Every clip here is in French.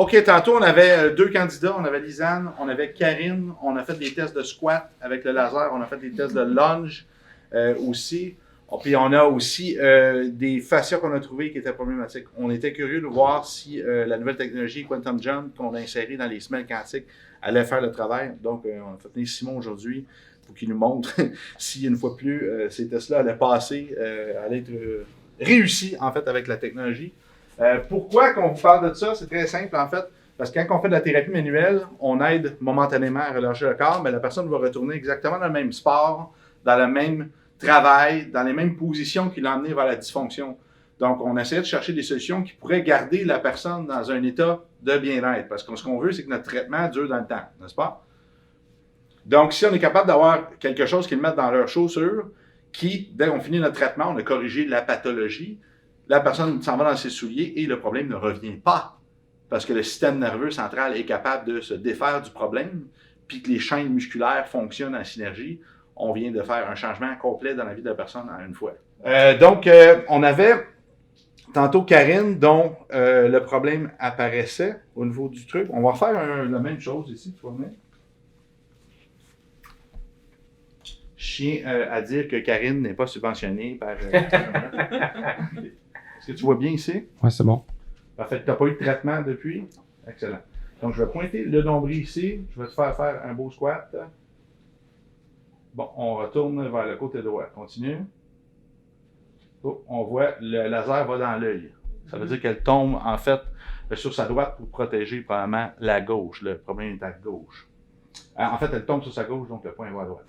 OK, tantôt, on avait 2 candidats. On avait Lisanne, on avait Karine. On a fait des tests de squat avec le laser. On a fait des tests de lunge aussi. Puis on a aussi des fascias qu'on a trouvés qui étaient problématiques. On était curieux de voir si la nouvelle technologie Quantum Jump qu'on a insérée dans les semelles quantiques allait faire le travail. Donc, on a fait venir Simon aujourd'hui pour qu'il nous montre si, une fois plus, ces tests-là allaient passer, allaient être réussis, en fait, avec la technologie. Pourquoi qu'on vous parle de ça? C'est très simple, en fait. Parce que quand on fait de la thérapie manuelle, on aide momentanément à relâcher le corps, mais la personne va retourner exactement dans le même sport, dans le même travail, dans les mêmes positions qui l'ont amené vers la dysfonction. Donc, on essaie de chercher des solutions qui pourraient garder la personne dans un état de bien-être. Parce que ce qu'on veut, c'est que notre traitement dure dans le temps, n'est-ce pas? Donc, si on est capable d'avoir quelque chose qu'ils mettent dans leurs chaussures, qui, dès qu'on finit notre traitement, on a corrigé la pathologie, la personne s'en va dans ses souliers et le problème ne revient pas. Parce que le système nerveux central est capable de se défaire du problème, puis que les chaînes musculaires fonctionnent en synergie. On vient de faire un changement complet dans la vie de la personne en une fois. Donc, on avait tantôt Karine, dont le problème apparaissait au niveau du truc. On va faire la même chose ici, tu vois bien. Je tiens à dire que Karine n'est pas subventionnée par... Est-ce que tu vois bien ici? Oui, c'est bon. Parfait. Tu n'as pas eu de traitement depuis? Excellent. Donc, je vais pointer le nombril ici. Je vais te faire faire un beau squat. Bon, on retourne vers le côté droit. Continue. Oh, on voit le laser va dans l'œil. Ça veut dire qu'elle tombe, en fait, sur sa droite pour protéger probablement la gauche. Le problème est à gauche. En fait, elle tombe sur sa gauche, donc le point va à droite.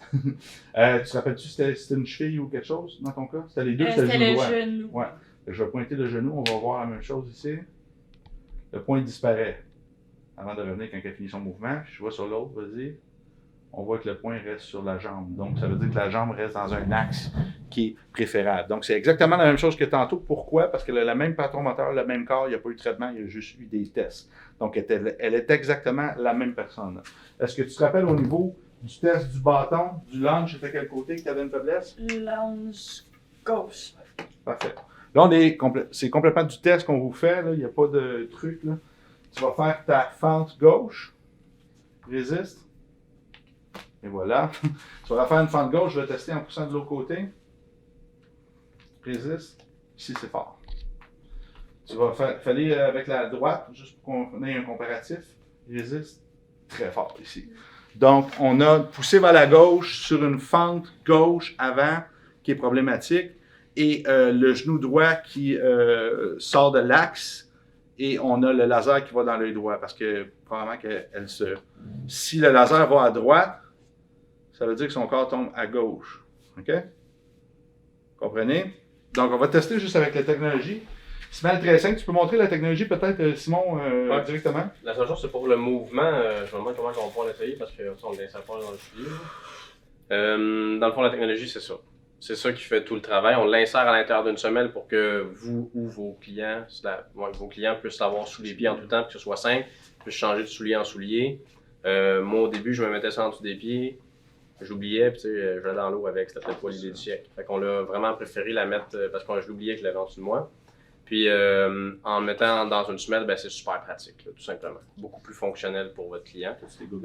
Tu te rappelles-tu si c'était une cheville ou quelque chose dans ton cas? C'était les deux, c'était le droit. genou. Ouais. Je vais pointer le genou, on va voir la même chose ici. Le point disparaît avant de revenir quand elle finit son mouvement. Je vois sur l'autre, vas-y. On voit que le point reste sur la jambe. Donc, ça veut dire que la jambe reste dans un axe qui est préférable. Donc, c'est exactement la même chose que tantôt. Pourquoi? Parce qu'elle a le même patron moteur, le même corps, il n'y a pas eu de traitement, il y a juste eu des tests. Donc, elle est exactement la même personne. Est-ce que tu te rappelles au niveau du test du bâton, du lunge, c'était quel côté que tu avais une faiblesse? Lunge gauche. Parfait. Là, c'est complètement du test qu'on vous fait, là. Il n'y a pas de truc, là. Tu vas faire ta fente gauche, résiste, et voilà. Tu vas faire une fente gauche, je vais tester en poussant de l'autre côté, résiste, ici c'est fort. Tu vas faire avec la droite, juste pour qu'on ait un comparatif, résiste, très fort ici. Donc, on a poussé vers la gauche sur une fente gauche avant, qui est problématique, et le genou droit qui sort de l'axe, et on a le laser qui va dans l'œil droit, parce que probablement qu'elle se... Si le laser va à droite, ça veut dire que son corps tombe à gauche. OK? Comprenez? Donc, on va tester juste avec la technologie. Simon, très simple. Tu peux montrer la technologie peut-être, Simon, ouais. directement? La seule chose, c'est pour le mouvement. Je me demande comment on pourra l'essayer, parce qu'on ne l'installe pas dans le studio. Dans le fond, la technologie, c'est ça. C'est ça qui fait tout le travail. On l'insère à l'intérieur d'une semelle pour que vous ou vos clients puissent l'avoir sous les pieds en tout temps, que ce soit simple, puissent changer de soulier en soulier. Moi, au début, je me mettais ça en dessous des pieds. J'oubliais, puis tu sais, je vais dans l'eau avec. C'était peut-être pas l'idée du siècle. Fait qu'on l'a vraiment préféré la mettre parce que je l'oubliais que je l'avais en dessous de moi. Puis en le mettant dans une semelle, ben, c'est super pratique, là, tout simplement. Beaucoup plus fonctionnel pour votre client. Beaucoup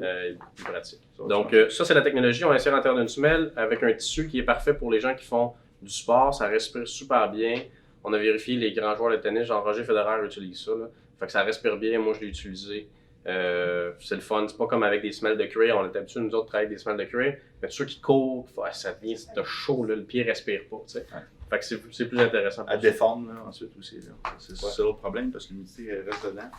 plus pratique. Donc ça, c'est la technologie. On insère à l'intérieur d'une semelle avec un tissu qui est parfait pour les gens qui font du sport. Ça respire super bien. On a vérifié les grands joueurs de tennis, genre Roger Federer utilise ça. Là. Fait que ça respire bien. Moi, je l'ai utilisé. C'est le fun. C'est pas comme avec des semelles de cuir. On est habitué, nous autres, de travailler avec des semelles de cuir. Mais tous ceux qui courent, ça devient chaud. Là, le pied respire pas. Tu sais. Ouais. Fait que c'est plus intéressant. À déforme, là, ensuite aussi. Là. C'est l'autre problème parce que l'humidité reste dedans.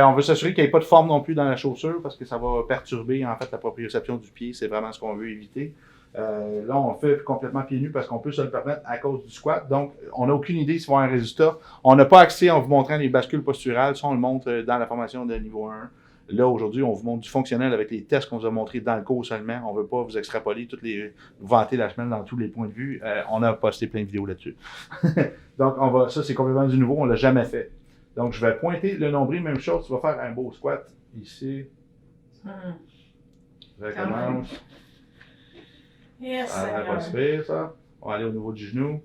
On veut s'assurer qu'il n'y ait pas de forme non plus dans la chaussure parce que ça va perturber en fait la proprioception du pied. C'est vraiment ce qu'on veut éviter. Là, on fait complètement pieds nus parce qu'on peut se le permettre à cause du squat. Donc, on n'a aucune idée s'il va y avoir un résultat. On n'a pas accès en vous montrant les bascules posturales. Ça, on le montre dans la formation de niveau 1. Là, aujourd'hui, on vous montre du fonctionnel avec les tests qu'on vous a montrés dans le cours seulement. On ne veut pas vous extrapoler, vous vanter la semaine dans tous les points de vue. On a posté plein de vidéos là-dessus. Donc, ça, c'est complètement du nouveau. On ne l'a jamais fait. Donc, je vais pointer le nombril. Même chose, tu vas faire un beau squat ici. Je recommence. Yes, Ça va se faire, ça. On va aller au niveau du genou.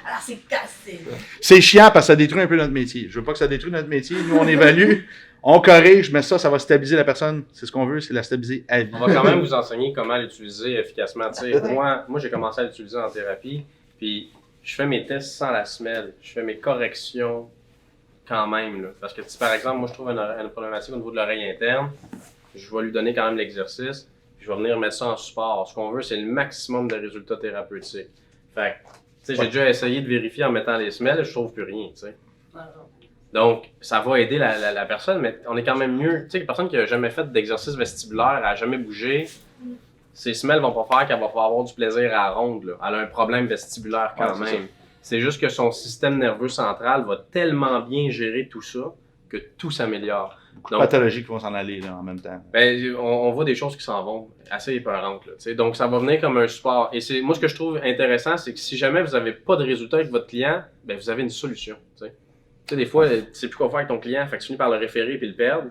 Alors c'est cassé. C'est chiant parce que ça détruit un peu notre métier. Je veux pas que ça détruise notre métier. Nous, on évalue, on corrige, mais ça va stabiliser la personne. C'est ce qu'on veut, c'est la stabiliser à vie. On va quand même vous enseigner comment l'utiliser efficacement. Tu sais, moi j'ai commencé à l'utiliser en thérapie, puis je fais mes tests sans la semelle. Je fais mes corrections quand même. Là. Parce que si par exemple, moi je trouve une problématique au niveau de l'oreille interne, je vais lui donner quand même l'exercice, puis je vais venir mettre ça en support. Ce qu'on veut, c'est le maximum de résultats thérapeutiques. Fait que, tu sais, j'ai déjà essayé de vérifier en mettant les semelles, je trouve plus rien, tu sais. Donc, ça va aider la personne, mais on est quand même mieux. Tu sais, une personne qui n'a jamais fait d'exercice vestibulaire, elle n'a jamais bougé, ses semelles vont pas faire qu'elle va pas avoir du plaisir à la ronde. Là. Elle a un problème vestibulaire quand même. C'est juste que son système nerveux central va tellement bien gérer tout ça que tout s'améliore. Beaucoup de pathologies qui vont s'en aller là, en même temps. Ben, on voit des choses qui s'en vont assez épeurantes. Là, t'sais. Donc, ça va venir comme un support. Et moi, ce que je trouve intéressant, c'est que si jamais vous n'avez pas de résultat avec votre client, ben, vous avez une solution. T'sais. Des fois, tu sais plus quoi faire avec ton client, fait que tu finis par le référer puis le perdre.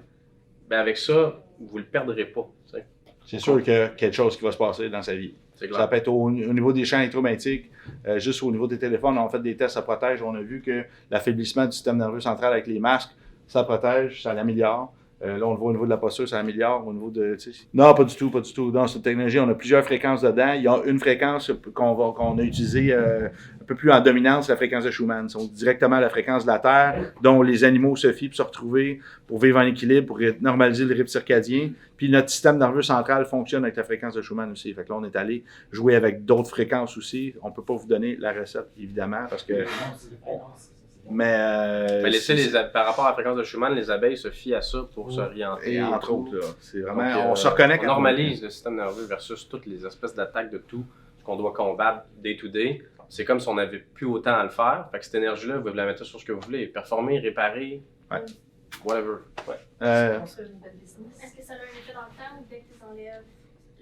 Ben, avec ça, vous ne le perdrez pas. T'sais. C'est sûr qu'il y a quelque chose qui va se passer dans sa vie. Ça peut être au niveau des champs électromagnétiques, juste au niveau des téléphones, on a fait des tests, ça protège. On a vu que l'affaiblissement du système nerveux central avec les masques, ça protège, ça l'améliore. Là, on le voit au niveau de la posture, ça améliore. Au niveau de. Non, pas du tout, pas du tout. Dans cette technologie, on a plusieurs fréquences dedans. Il y a une fréquence qu'on a utilisée un peu plus en dominance, la fréquence de Schumann. C'est directement la fréquence de la Terre, dont les animaux se fient pour se retrouver, pour vivre en équilibre, pour normaliser le rythme circadien. Puis notre système nerveux central fonctionne avec la fréquence de Schumann aussi. Fait que là, on est allé jouer avec d'autres fréquences aussi. On ne peut pas vous donner la recette, évidemment, parce que. Mais par rapport à la fréquence de Schumann, les abeilles se fient à ça pour s'orienter. Et entre autres, là, c'est vraiment, donc, on se reconnaît. On normalise le système nerveux versus toutes les espèces d'attaques de tout qu'on doit combattre day to day. C'est comme si on n'avait plus autant à le faire. Fait que cette énergie-là, vous la mettez sur ce que vous voulez. Performer, réparer, whatever. Ouais. Est-ce que ça a un effet dans le temps ou dès que tu enlèves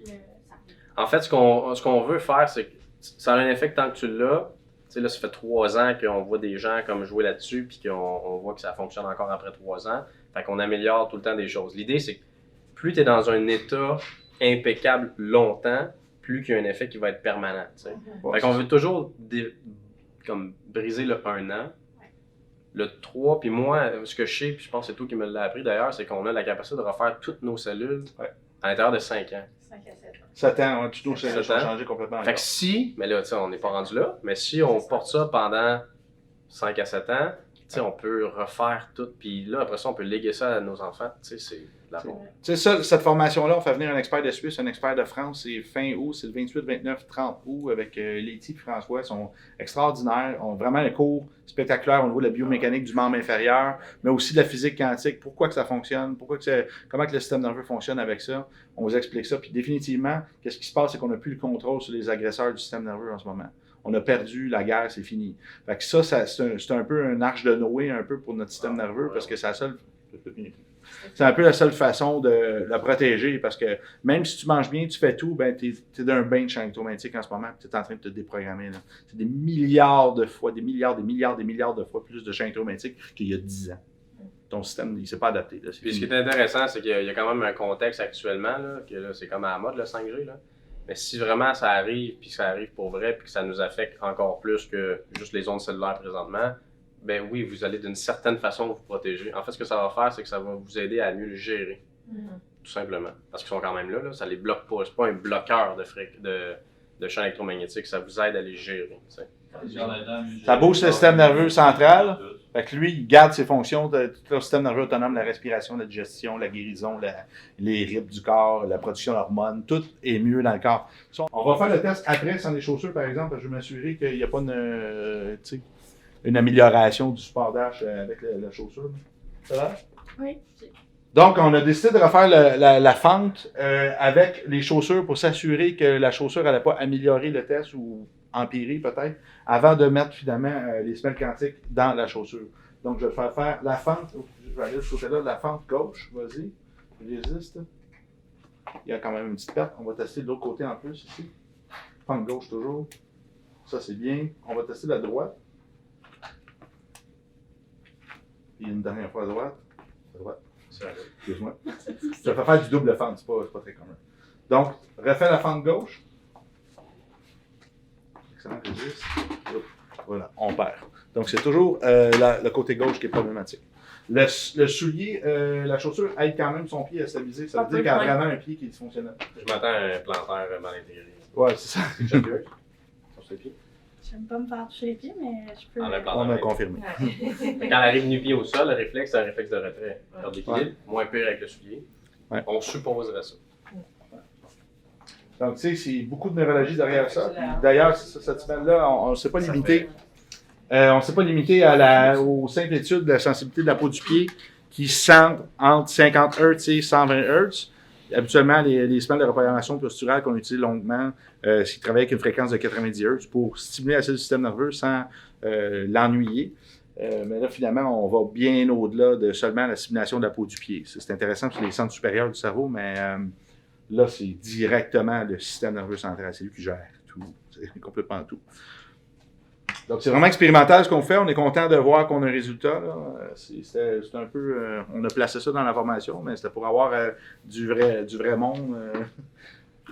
le... En fait, ce qu'on veut faire, c'est que ça a un effet tant que tu l'as. Tu sais, là, ça fait 3 ans qu'on voit des gens comme jouer là-dessus, puis qu'on voit que ça fonctionne encore après 3 ans. Fait qu'on améliore tout le temps des choses. L'idée, c'est que plus tu es dans un état impeccable longtemps, plus qu'il y a un effet qui va être permanent. Tu sais. Fait qu'on veut toujours comme briser le 1 an, le 3, puis moi, ce que je sais, puis je pense que c'est toi qui me l'as appris d'ailleurs, c'est qu'on a la capacité de refaire toutes nos cellules à l'intérieur de 5 ans. 5 à 7 ans. 7 ans, toutes nos cellules ont changé complètement. Fait que si, mais là, tu sais, on n'est pas rendu là, mais si on porte ça pendant 5 à 7 ans, tu sais, on peut refaire tout, puis là, après ça, on peut léguer ça à nos enfants, tu sais, c'est la bombe. Tu sais, ça, cette formation-là, on fait venir un expert de Suisse, un expert de France, c'est fin août, c'est le 28, 29, 30 août, avec Letty et François, ils sont extraordinaires, ont vraiment un cours spectaculaire au niveau de la biomécanique du membre inférieur, mais aussi de la physique quantique, pourquoi que ça fonctionne, comment que le système nerveux fonctionne avec ça, on vous explique ça, puis définitivement, qu'est-ce qui se passe, c'est qu'on n'a plus le contrôle sur les agresseurs du système nerveux en ce moment. On a perdu, la guerre, c'est fini. Fait que ça c'est un peu un arche de Noé, un peu pour notre système nerveux, parce que c'est la seule... C'est un peu la seule façon de la protéger, parce que même si tu manges bien, tu fais tout, ben tu es dans un bain de champ électromagnétique en ce moment, tu es en train de te déprogrammer. C'est des milliards de fois, des milliards de fois plus de champ électromagnétique qu'il y a 10 ans. Ton système, il ne s'est pas adapté. Là, puis ce qui est intéressant, c'est qu'il y a quand même un contexte actuellement, là, que là, c'est comme à la mode, le 5G. Là. Mais si vraiment ça arrive, puis ça arrive pour vrai, puis que ça nous affecte encore plus que juste les ondes cellulaires présentement, ben oui, vous allez d'une certaine façon vous protéger. En fait, ce que ça va faire, c'est que ça va vous aider à mieux le gérer. Tout simplement. Parce qu'ils sont quand même là, ça les bloque pas. C'est pas un bloqueur de champ électromagnétique, ça vous aide à les gérer. Ça booste le système nerveux central. Fait que lui, il garde ses fonctions de tout le système nerveux autonome, la respiration, la digestion, la guérison, les rythmes du corps, la production d'hormones, tout est mieux dans le corps. On va faire le test après sans les chaussures, par exemple, parce que je vais m'assurer qu'il n'y a pas une amélioration du support d'arche avec la chaussure. Ça va? Oui. Donc, on a décidé de refaire la fente avec les chaussures pour s'assurer que la chaussure n'allait pas améliorer le test ou empirer peut-être, avant de mettre finalement les semelles quantiques dans la chaussure. Donc, je vais faire la fente, je vais aller de ce côté-là, la fente gauche, vas-y, résiste. Il y a quand même une petite perte, on va tester de l'autre côté en plus ici. Fente gauche toujours, ça c'est bien. On va tester la droite. Et une dernière fois à droite. Excuse-moi. Je vais faire du double fente, c'est pas très commun. Donc, refais la fente gauche. Excellent, résiste. Voilà, on perd. Donc, c'est toujours le côté gauche qui est problématique. Le soulier, la chaussure aide quand même son pied à stabiliser. Ça veut dire qu'il y a vraiment un pied qui est dysfonctionnel. Je m'attends à un plantaire mal intégré. Ouais, c'est ça. C'est chatouilleuse. Sur ses pieds. J'aime pas me faire toucher les pieds, mais je peux. Enlève On a plantaire. confirmé. Ouais. Quand elle arrive nu-pied au sol, le réflexe, c'est un réflexe de retrait. Perte d'équilibre, moins pire avec le soulier. Ouais. On supposerait ça. Donc, tu sais, c'est beaucoup de neurologie derrière ça. Puis, d'ailleurs, cette semaine-là, on ne s'est pas limité. On s'est pas limité aux simples études de la sensibilité de la peau du pied qui sentent entre 50 Hz et 120 Hz. Habituellement, les semelles de reprogrammation posturale qu'on utilise longuement, c'est travailler avec une fréquence de 90 Hz pour stimuler assez le système nerveux sans l'ennuyer. Mais là, finalement, on va bien au-delà de seulement la stimulation de la peau du pied. C'est intéressant pour les centres supérieurs du cerveau, mais là, c'est directement le système nerveux central. C'est lui qui gère tout. C'est complètement tout. Donc, c'est vraiment expérimental ce qu'on fait. On est content de voir qu'on a un résultat. Là. C'est un peu... on a placé ça dans la formation, mais c'était pour avoir du vrai monde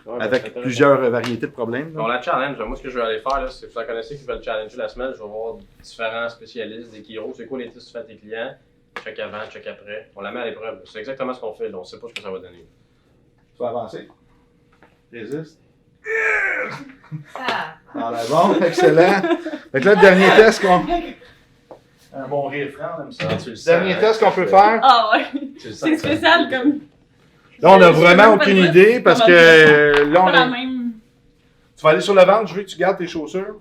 Ouais, avec plusieurs variétés de problèmes. Bon, la challenge, moi, ce que je vais aller faire, là, c'est que vous en connaissez qui veulent challenger la semaine. Je vais voir différents spécialistes, des chiros. C'est quoi les tests que tu fais à tes clients? Check avant, check après. On la met à l'épreuve. C'est exactement ce qu'on fait. Là. On ne sait pas ce que ça va donner. Tu vas avancer. Résiste. Ah. Ah, ben bon, excellent. Fait que là, le dernier test qu'on... Un bon rire franc, on aime ça. Ah, tu le Le sens, dernier hein, test qu'on ça peut fait- faire. Ah ouais. Tu le sens C'est que ça- spécial comme. Là, on n'a Je vraiment sais même pas aucune dire. idée parce Comment que là, Pas on la est... même. Tu vas aller sur le ventre, je veux que tu gardes tes chaussures.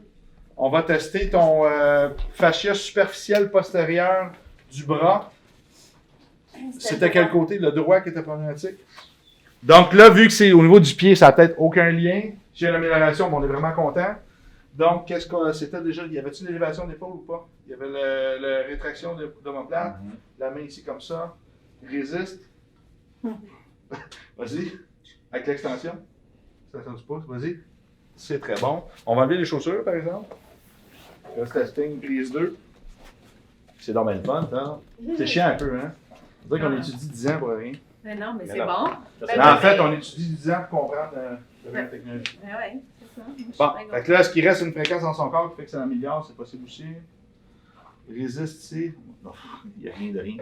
On va tester ton fascia superficiel postérieur du bras. C'était quel côté? Le droit qui était problématique? Donc là, vu que c'est au niveau du pied, ça n'a peut-être aucun lien. J'ai une amélioration, bon, on est vraiment content. Donc, qu'est-ce que c'était déjà? Y avait-tu l'élévation d'épaule ou pas? Il y avait la rétraction de l'omoplate. La main ici comme ça. Résiste. Vas-y. Avec l'extension. Extension du pouce, vas-y. C'est très bon. On va enlever les chaussures, par exemple. Là, testing, prise 2. C'est normal le fun, ça. C'est chiant un peu, hein? On dirait qu'on étudie 10 ans pour rien. Mais non, mais Mais c'est non. bon. Ça, En fait, on étudie 10 ans pour comprendre la technologie. Mais ouais, c'est ça. Moi, je suis Bon, très fait que là, ce qui reste, une fréquence dans son corps qui fait que ça l'améliore, c'est possible aussi. Résiste ici. Non, il n'y a rien de rien.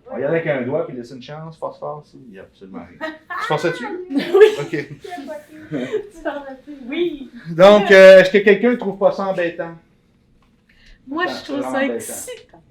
On va y aller avec un doigt puis laisser une chance. Phosphore ici. Il n'y a absolument rien. Tu forçais-tu? Oui. OK. Tu parles là-dessus. Oui. Donc, est-ce que quelqu'un ne trouve pas ça embêtant? Moi, Ça, je trouve c'est ça vraiment excitant.